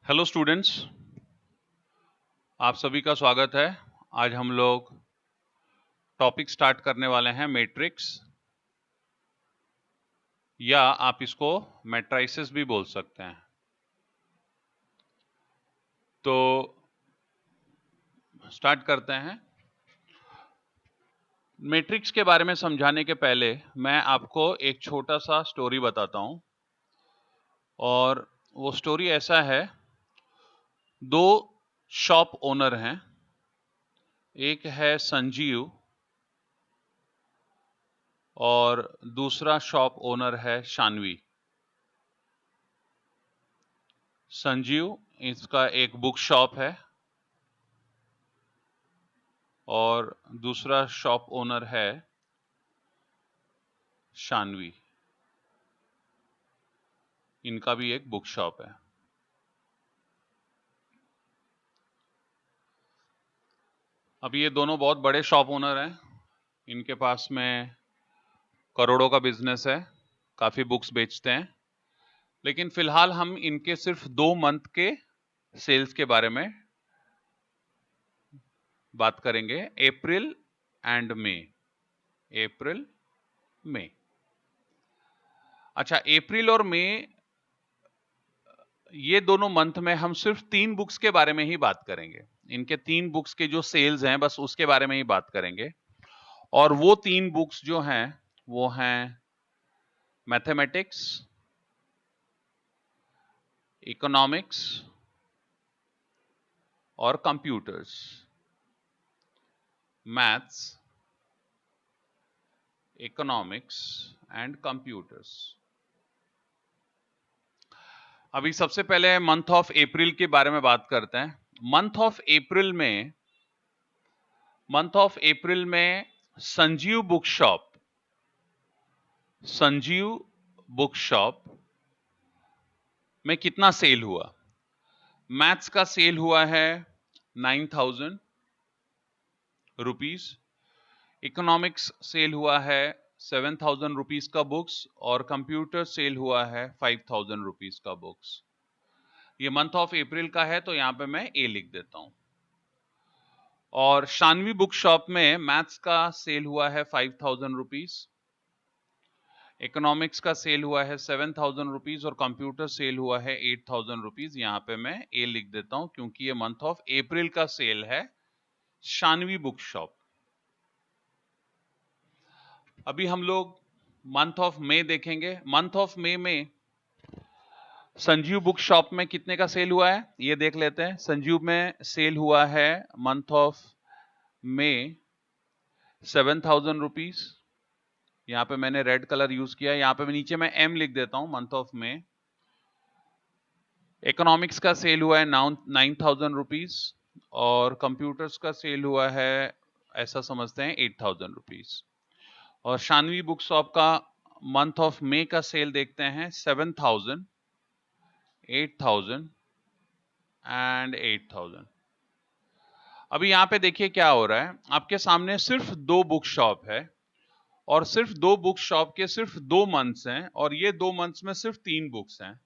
Hello students, आप सभी का स्वागत है। आज हम लोग टॉपिक स्टार्ट करने वाले हैं मैट्रिक्स, या आप इसको मैट्राइसेस भी बोल सकते हैं। तो स्टार्ट करते हैं। मैट्रिक्स के बारे में समझाने के पहले मैं आपको एक छोटा सा स्टोरी बताता हूं, और वो स्टोरी ऐसा है। दो शॉप ओनर हैं, एक है संजीव और दूसरा शॉप ओनर है शानवी। संजीव, इसका एक बुक शॉप है, और दूसरा शॉप ओनर है शानवी, इनका भी एक बुक शॉप है। अब ये दोनों बहुत बड़े शॉप ओनर हैं, इनके पास में करोड़ों का बिजनेस है, काफी बुक्स बेचते हैं। लेकिन फिलहाल हम इनके सिर्फ 2 मंथ के सेल्स के बारे में बात करेंगे, अप्रैल एंड मई। अप्रैल, मई। अच्छा, अप्रैल और मई, ये दोनों मंथ में हम सिर्फ 3 बुक्स के बारे में ही बात करेंगे। इनके 3 बुक्स के जो सेल्स हैं, बस उसके बारे में ही बात करेंगे। और वो 3 बुक्स जो हैं वो हैं मैथमेटिक्स, इकोनॉमिक्स और computers. Maths, economics and computers. अभी सबसे पहले मंथ ऑफ अप्रैल के बारे में बात करते हैं। मंथ ऑफ अप्रैल में संजीव बुक शॉप में कितना सेल हुआ? मैथ्स का सेल हुआ है 9,000 रुपीज, इकोनॉमिक्स सेल हुआ है 7,000 रुपीज का बुक्स, और कंप्यूटर सेल हुआ है 5,000 रुपीज का बुक्स। ये मंथ ऑफ अप्रैल का है, तो यहां पे मैं ए लिख देता हूं। और शानवी बुक शॉप में मैथ्स का सेल हुआ है 5,000 रुपीज, इकोनॉमिक्स का सेल हुआ है 7,000 रुपीज, और कंप्यूटर सेल हुआ है 8,000 रुपीज। यहां पे मैं ए लिख देता हूं क्योंकि ये मंथ ऑफ अप्रैल का सेल है शानवी बुक शॉप। अभी हम लोग मंथ ऑफ मई देखेंगे। मंथ ऑफ मई में संजीव बुक शॉप में कितने का सेल हुआ है, ये देख लेते हैं। संजीव में सेल हुआ है मंथ ऑफ मई 7,000 रुपीज। यहां पे मैंने रेड कलर यूज किया है, यहां पे मैं नीचे में एम लिख देता हूं, मंथ ऑफ मई। इकोनॉमिक्स का सेल हुआ है 9,000 रुपीज, और कंप्यूटर्स का सेल हुआ है, ऐसा समझते हैं, 8,000 रुपीज। और शानवी बुक शॉप का मंथ ऑफ मई का सेल देखते हैं, 7,000, 8,000 एंड 8,000। अभी यहां पे देखिए क्या हो रहा है। आपके सामने सिर्फ 2 बुक शॉप है, और सिर्फ 2 बुक शॉप के सिर्फ 2 मंथ्स हैं, और ये 2 मंथ्स में सिर्फ 3 बुक्स हैं।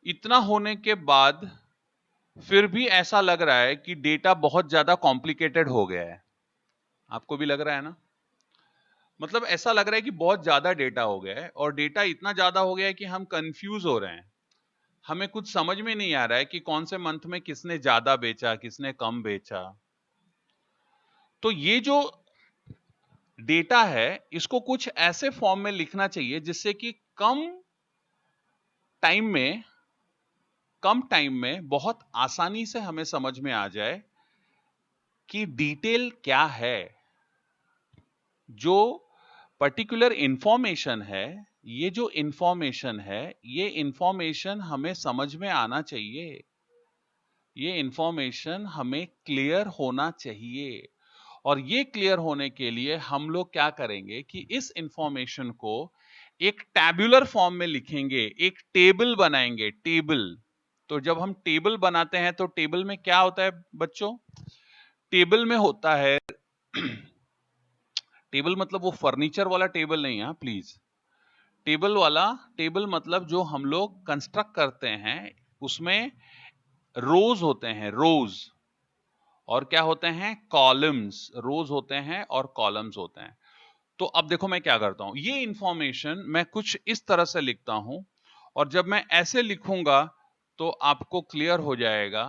इतना होने के बाद फिर भी ऐसा लग रहा है कि डेटा बहुत ज्यादा कॉम्प्लिकेटेड हो गया है। आपको भी लग रहा है ना? मतलब ऐसा लग रहा है कि बहुत ज्यादा डेटा हो गया है, और डेटा इतना ज्यादा हो गया है कि हम कंफ्यूज हो रहे हैं। हमें कुछ समझ में नहीं आ रहा है कि कौन से मंथ में किसने ज्यादा बेचा, किसने कम बेचा। तो ये जो डेटा है, इसको कुछ ऐसे फॉर्म में लिखना चाहिए जिससे कि कम टाइम में बहुत आसानी से हमें समझ में आ जाए कि डिटेल क्या है। जो पर्टिकुलर इंफॉर्मेशन है, ये जो इंफॉर्मेशन है, ये इंफॉर्मेशन हमें समझ में आना चाहिए। ये इंफॉर्मेशन हमें क्लियर होना चाहिए। और ये क्लियर होने के लिए हम लोग क्या करेंगे कि इस इंफॉर्मेशन को एक टैबुलर फॉर्म में लिखेंगे, एक टेबल बनाएंगे, टेबल। तो जब हम टेबल बनाते हैं तो टेबल में क्या होता है बच्चों? टेबल में होता है टेबल मतलब वो फर्नीचर वाला टेबल नहीं है, प्लीज। टेबल मतलब जो हम लोग कंस्ट्रक्ट करते हैं, उसमें रोज होते हैं, रोज, और क्या होते हैं, कॉलम्स। रोज होते हैं और कॉलम्स होते हैं। तो अब देखो मैं क्या करता हूं, ये इंफॉर्मेशन मैं कुछ इस तरह से लिखता हूं, और जब मैं ऐसे लिखूंगा तो आपको क्लियर हो जाएगा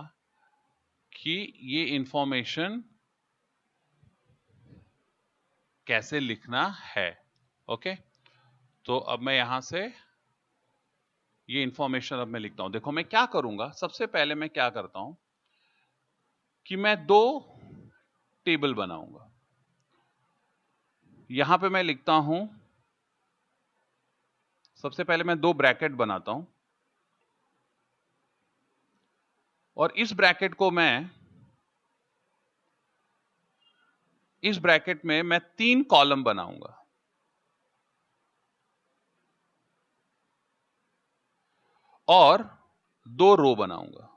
कि ये इंफॉर्मेशन कैसे लिखना है। ओके, तो अब मैं यहां से ये इंफॉर्मेशन अब मैं लिखता हूं। देखो मैं क्या करूंगा, सबसे पहले मैं क्या करता हूं कि मैं दो टेबल बनाऊंगा। यहां पे मैं लिखता हूं, सबसे पहले मैं दो ब्रैकेट बनाता हूं, और इस ब्रैकेट को मैं, इस ब्रैकेट में मैं 3 कॉलम बनाऊंगा, और 2 रो बनाऊंगा।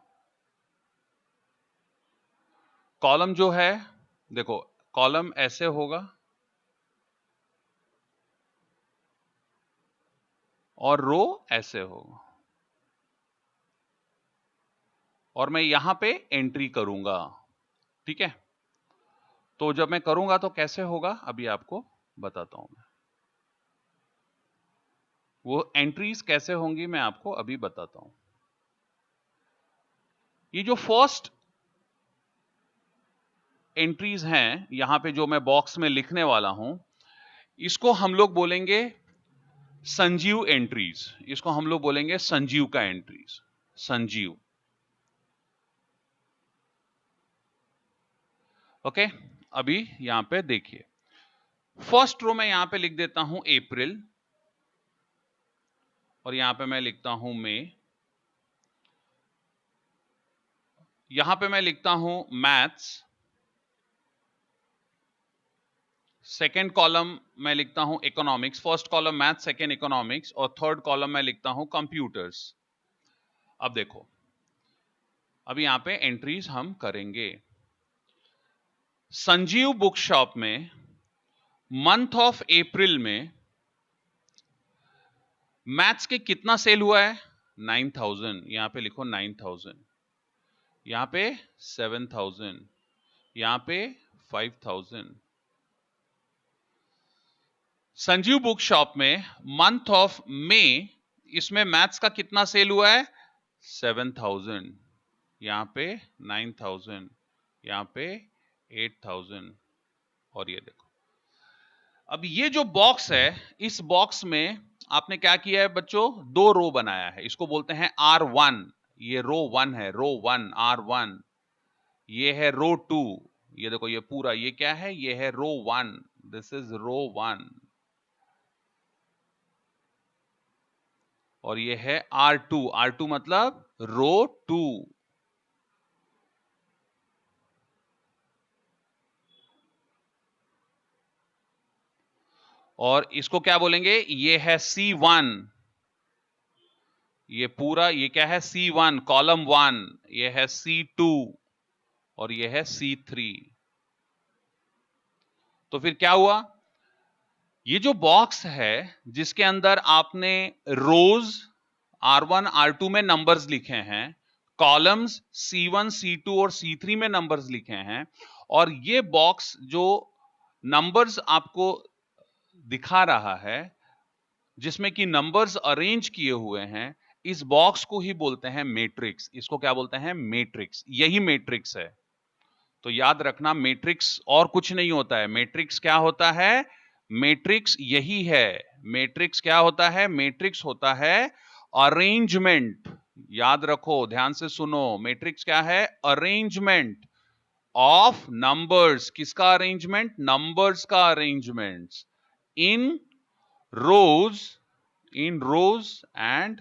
कॉलम जो है, देखो कॉलम ऐसे होगा और रो ऐसे होगा, और मैं यहां पे एंट्री करूंगा। ठीक है, तो जब मैं करूंगा तो कैसे होगा अभी आपको बताता हूं मैं। वो एंट्रीज कैसे होंगी मैं आपको अभी बताता हूं। ये जो फर्स्ट एंट्रीज हैं यहां पे जो मैं बॉक्स में लिखने वाला हूं, इसको हम लोग बोलेंगे संजीव एंट्रीज। इसको हम लोग बोलेंगे संजीव का एंट्रीज, संजीव। ओके, अभी यहां पे देखिए, फर्स्ट रो में यहां पे लिख देता हूं अप्रैल, और यहां पे मैं लिखता हूं मई। यहां पे मैं लिखता हूं मैथ्स। सेकेंड कॉलम मैं लिखता हूं economics. First column maths, second economics, और थर्ड कॉलम मैं लिखता हूं कंप्यूटर्स। अब देखो, अभी यहां पे एंट्रीज हम करेंगे। संजीव बुक शॉप में मंथ ऑफ अप्रैल में मैथ्स के कितना सेल हुआ है, 9000। यहां पे लिखो 9000, यहां पे 7000, यहां पे 5000। संजीव बुक शॉप में मंथ ऑफ मई, इसमें मैथ्स का कितना सेल हुआ है, 7000, यहां पे 9000, यहां पे 8000, और ये देखो। अब ये जो बॉक्स है, इस बॉक्स में आपने क्या किया है बच्चों, 2 रो बनाया है, इसको बोलते हैं R1। ये रो 1 है, रो 1, R1। ये है रो 2, ये देखो ये पूरा, ये क्या है, ये है रो 1, दिस इज रो 1। और ये है R2, R2 मतलब रो 2। और इसको क्या बोलेंगे, ये है C1। ये पूरा, ये क्या है, C1 कॉलम 1। ये है C2, और ये है C3। तो फिर क्या हुआ, ये जो बॉक्स है जिसके अंदर आपने रोज R1 R2 में नंबर्स लिखे हैं, कॉलम्स C1 C2 और C3 में नंबर्स लिखे हैं, और ये बॉक्स जो नंबर्स आपको दिखा रहा है, जिसमें कि नंबर्स अरेंज किए हुए हैं, इस बॉक्स को ही बोलते हैं मैट्रिक्स। इसको क्या बोलते हैं, मैट्रिक्स। यही मैट्रिक्स है। तो याद रखना, मैट्रिक्स और कुछ नहीं होता है। मैट्रिक्स क्या होता है, मैट्रिक्स यही है। मैट्रिक्स क्या होता है, मैट्रिक्स होता है अरेंजमेंट। याद रखो, ध्यान से सुनो, मैट्रिक्स क्या है, अरेंजमेंट ऑफ नंबर्स। किसका अरेंजमेंट, नंबर्स का arrangement in rows, in rows and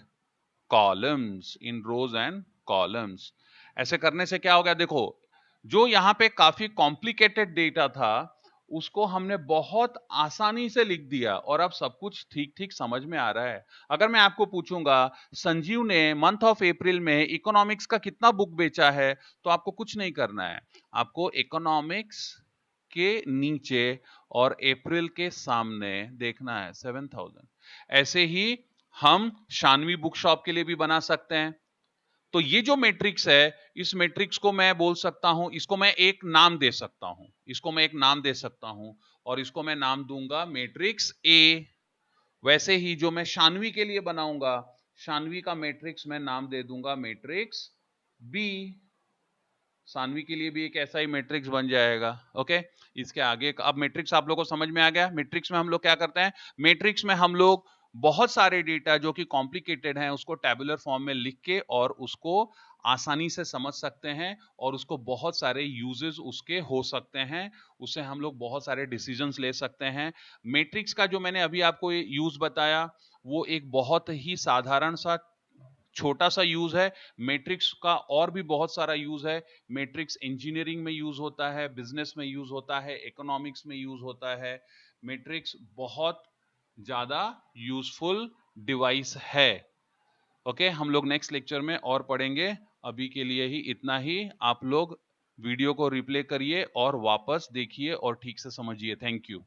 columns, in rows and columns. ऐसे करने से क्या हो गया, देखो जो यहां पे काफी कॉम्प्लिकेटेड डेटा था, उसको हमने बहुत आसानी से लिख दिया, और अब सब कुछ ठीक ठीक समझ में आ रहा है। अगर मैं आपको पूछूंगा संजीव ने मंथ ऑफ अप्रैल में इकोनॉमिक्स का कितना बुक बेचा है, तो आपको कुछ नहीं करना है, आपको इकोनॉमिक्स के नीचे और अप्रैल के सामने देखना है 7000। ऐसे ही हम शानवी बुक शॉप के लिए भी बना सकते हैं। तो ये जो मैट्रिक्स है, इस मैट्रिक्स को मैं बोल सकता हूं, इसको मैं एक नाम दे सकता हूं, इसको मैं एक नाम दे सकता हूं, और इसको मैं नाम दूंगा मैट्रिक्स ए। वैसे ही जो मैं शानवी के लिए बनाऊंगा, शानवी का मैट्रिक्स मैं नाम दे दूंगा मैट्रिक्स बी। सानवी के लिए भी एक ऐसा ही मैट्रिक्स बन जाएगा। ओके, इसके आगे अब मैट्रिक्स आप लोगों को समझ में आ गया। मैट्रिक्स में हम लोग क्या करते हैं, मैट्रिक्स में हम लोग बहुत सारे डेटा जो कि कॉम्प्लिकेटेड हैं उसको टेबुलर फॉर्म में लिख के और उसको आसानी से समझ सकते हैं, और उसको बहुत सारे यूजेस उसके हो सकते हैं, उससे हम लोग बहुत सारे डिसीजंस ले सकते हैं। मैट्रिक्स का जो मैंने अभी आपको यूज बताया वो एक बहुत ही साधारण सा छोटा सा यूज है। मैट्रिक्स का और भी बहुत सारा यूज है। मैट्रिक्स इंजीनियरिंग में यूज होता है, बिजनेस में यूज होता है, इकोनॉमिक्स में यूज होता है। मैट्रिक्स बहुत ज्यादा यूजफुल डिवाइस है। ओके, हम लोग नेक्स्ट लेक्चर में और पढ़ेंगे। अभी के लिए ही इतना ही। आप लोग वीडियो को रिप्ले करिए और वापस देखिए और ठीक से समझिए। Thank you.